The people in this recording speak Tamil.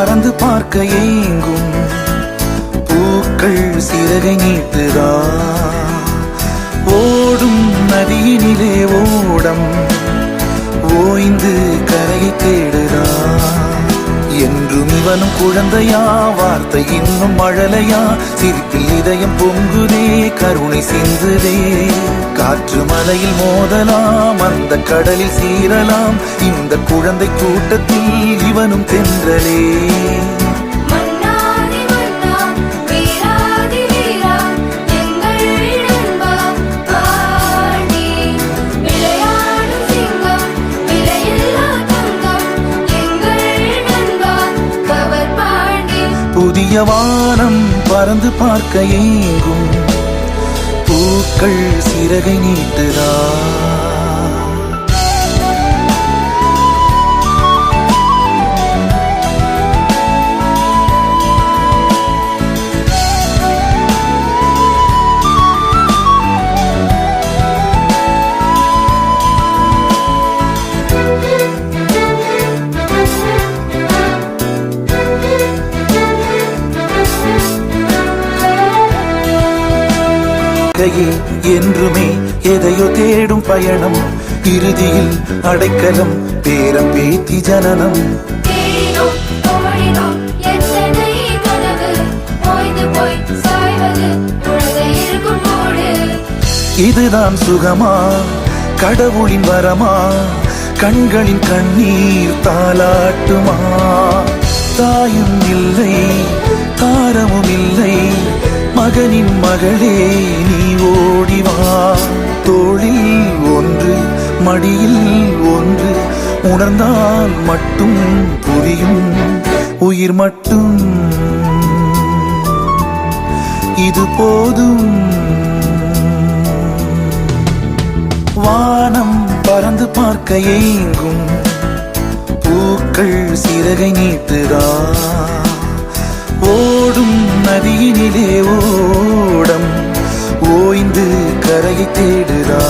பறந்து பார்க்க ஏங்கும் பூக்கள் சிறகை நீட்டுதா ஓடும் நதியினிலே ஓடம் ஓய்ந்து கரையை தேடுதா என்றும் இவனும் குழந்தையா வார்த்தை இன்னும் மழலையா சிரிப்பில் இதயம் பொங்குதே கருணை சிந்துதே காற்று மலையில் மோதலாம் அந்த கடலில் சீரலாம் இந்த குழந்தை கூட்டத்தில் இவனும் தென்றலே புதிய வானம் பறந்து பார்க்க ஏங்கும் பூக்கள் சிறகை நீட்டுதா என்றுமே எதையோ தேடும் பயணம் இறுதியில் அடைக்கலம் பேரம் பேத்தி ஜனனம் இதுதான் சுகமா கடவுளின் வரமா கண்களின் கண்ணீர் தாலாட்டுமா தாயும் இல்லை தாரமும் இல்லை மகனின் மகளே நீ ஓடிவா தோளில் ஒன்று மடியில் ஒன்று உணர்ந்தால் மட்டும் புரியும் உயிர் மட்டும் இது போதும் வானம் பறந்து பார்க்க ஏங்கும் பூக்கள் சிறகை நீட்டுதா ஓடும் நதியினிலே ஓடம் ஓய்ந்து கரையை தேடுதா